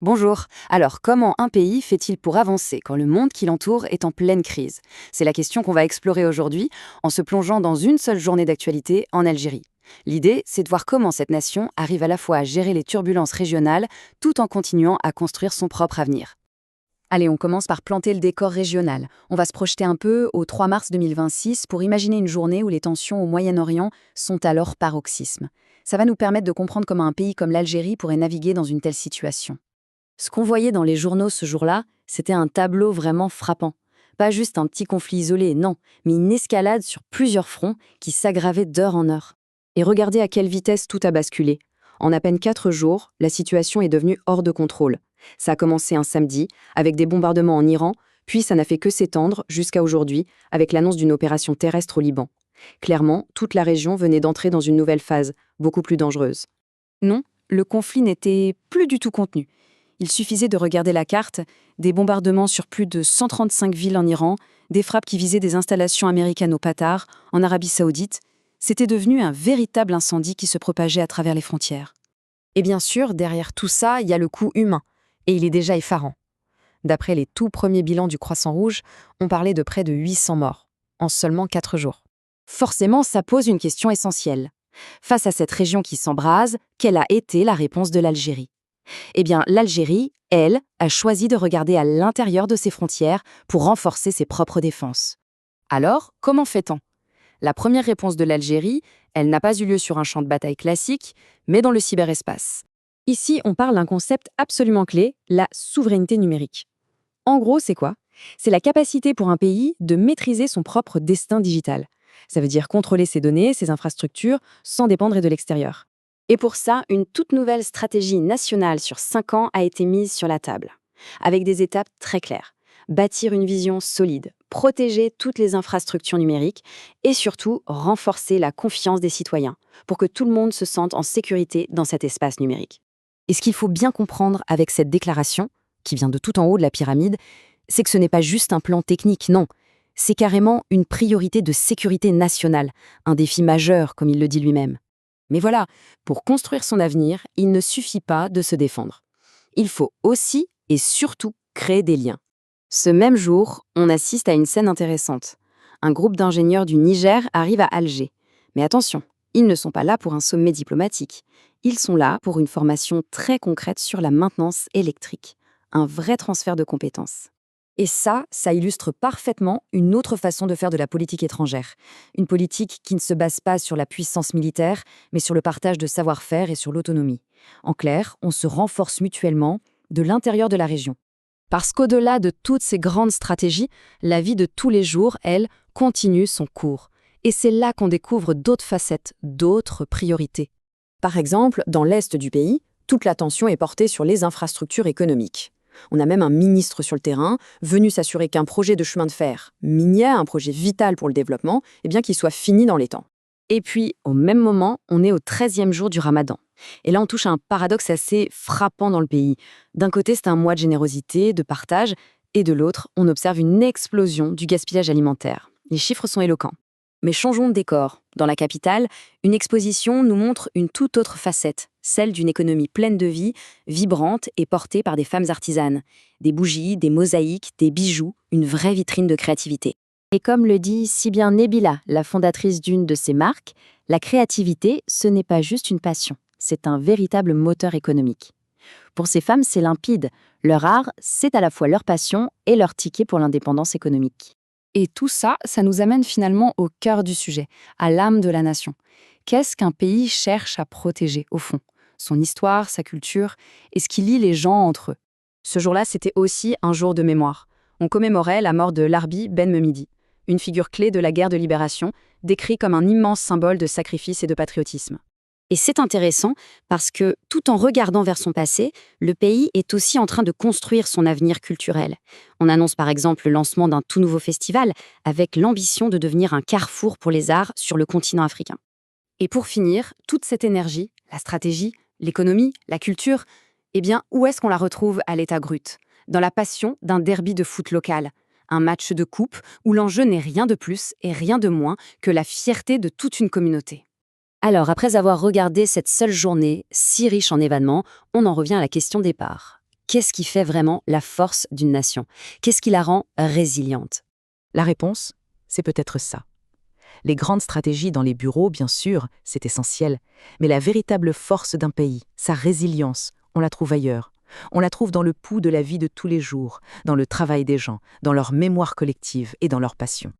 Bonjour. Alors, comment un pays fait-il pour avancer quand le monde qui l'entoure est en pleine crise? C'est la question qu'on va explorer aujourd'hui en se plongeant dans une seule journée d'actualité en Algérie. L'idée, c'est de voir comment cette nation arrive à la fois à gérer les turbulences régionales tout en continuant à construire son propre avenir. Allez, on commence par planter le décor régional. On va se projeter un peu au 3 mars 2026 pour imaginer une journée où les tensions au Moyen-Orient sont à leur paroxysme. Ça va nous permettre de comprendre comment un pays comme l'Algérie pourrait naviguer dans une telle situation. Ce qu'on voyait dans les journaux ce jour-là, c'était un tableau vraiment frappant. Pas juste un petit conflit isolé, non, mais une escalade sur plusieurs fronts qui s'aggravait d'heure en heure. Et regardez à quelle vitesse tout a basculé. En à peine 4 jours, la situation est devenue hors de contrôle. Ça a commencé un samedi, avec des bombardements en Iran, puis ça n'a fait que s'étendre jusqu'à aujourd'hui, avec l'annonce d'une opération terrestre au Liban. Clairement, toute la région venait d'entrer dans une nouvelle phase, beaucoup plus dangereuse. Non, le conflit n'était plus du tout contenu. Il suffisait de regarder la carte, des bombardements sur plus de 135 villes en Iran, des frappes qui visaient des installations américaines au Qatar, en Arabie Saoudite. C'était devenu un véritable incendie qui se propageait à travers les frontières. Et bien sûr, derrière tout ça, il y a le coût humain, et il est déjà effarant. D'après les tout premiers bilans du Croissant Rouge, on parlait de près de 800 morts, en seulement 4 jours. Forcément, ça pose une question essentielle. Face à cette région qui s'embrase, quelle a été la réponse de l'Algérie? Eh bien, l'Algérie, elle, a choisi de regarder à l'intérieur de ses frontières pour renforcer ses propres défenses. Alors, comment fait-on? La première réponse de l'Algérie, elle n'a pas eu lieu sur un champ de bataille classique, mais dans le cyberespace. Ici, on parle d'un concept absolument clé, la souveraineté numérique. En gros, c'est quoi? C'est la capacité pour un pays de maîtriser son propre destin digital. Ça veut dire contrôler ses données, ses infrastructures, sans dépendre de l'extérieur. Et pour ça, une toute nouvelle stratégie nationale sur 5 ans a été mise sur la table, avec des étapes très claires. Bâtir une vision solide, protéger toutes les infrastructures numériques et surtout renforcer la confiance des citoyens pour que tout le monde se sente en sécurité dans cet espace numérique. Et ce qu'il faut bien comprendre avec cette déclaration, qui vient de tout en haut de la pyramide, c'est que ce n'est pas juste un plan technique, non. C'est carrément une priorité de sécurité nationale, un défi majeur, comme il le dit lui-même. Mais voilà, pour construire son avenir, il ne suffit pas de se défendre. Il faut aussi et surtout créer des liens. Ce même jour, on assiste à une scène intéressante. Un groupe d'ingénieurs du Niger arrive à Alger. Mais attention, ils ne sont pas là pour un sommet diplomatique. Ils sont là pour une formation très concrète sur la maintenance électrique. Un vrai transfert de compétences. Et ça illustre parfaitement une autre façon de faire de la politique étrangère. Une politique qui ne se base pas sur la puissance militaire, mais sur le partage de savoir-faire et sur l'autonomie. En clair, on se renforce mutuellement de l'intérieur de la région. Parce qu'au-delà de toutes ces grandes stratégies, la vie de tous les jours, elle, continue son cours. Et c'est là qu'on découvre d'autres facettes, d'autres priorités. Par exemple, dans l'est du pays, toute l'attention est portée sur les infrastructures économiques. On a même un ministre sur le terrain, venu s'assurer qu'un projet de chemin de fer minier, un projet vital pour le développement, qu'il soit fini dans les temps. Et puis, au même moment, on est au 13e jour du Ramadan. Et là, on touche à un paradoxe assez frappant dans le pays. D'un côté, c'est un mois de générosité, de partage, et de l'autre, on observe une explosion du gaspillage alimentaire. Les chiffres sont éloquents. Mais changeons de décor. Dans la capitale, une exposition nous montre une toute autre facette, celle d'une économie pleine de vie, vibrante et portée par des femmes artisanes. Des bougies, des mosaïques, des bijoux, une vraie vitrine de créativité. Et comme le dit si bien Nabila, la fondatrice d'une de ces marques, la créativité, ce n'est pas juste une passion, c'est un véritable moteur économique. Pour ces femmes, c'est limpide. Leur art, c'est à la fois leur passion et leur ticket pour l'indépendance économique. Et tout ça, ça nous amène finalement au cœur du sujet, à l'âme de la nation. Qu'est-ce qu'un pays cherche à protéger, au fond? Son histoire, sa culture, et ce qui lie les gens entre eux. Ce jour-là, c'était aussi un jour de mémoire. On commémorait la mort de Larbi Ben Memidi, une figure clé de la guerre de libération, décrit comme un immense symbole de sacrifice et de patriotisme. Et c'est intéressant parce que, tout en regardant vers son passé, le pays est aussi en train de construire son avenir culturel. On annonce par exemple le lancement d'un tout nouveau festival avec l'ambition de devenir un carrefour pour les arts sur le continent africain. Et pour finir, toute cette énergie, la stratégie, l'économie, la culture, où est-ce qu'on la retrouve à l'état brut? Dans la passion d'un derby de foot local. Un match de coupe où l'enjeu n'est rien de plus et rien de moins que la fierté de toute une communauté. Alors, après avoir regardé cette seule journée, si riche en événements, on en revient à la question départ. Qu'est-ce qui fait vraiment la force d'une nation? Qu'est-ce qui la rend résiliente? La réponse, c'est peut-être ça. Les grandes stratégies dans les bureaux, bien sûr, c'est essentiel, mais la véritable force d'un pays, sa résilience, on la trouve ailleurs. On la trouve dans le pouls de la vie de tous les jours, dans le travail des gens, dans leur mémoire collective et dans leur passion.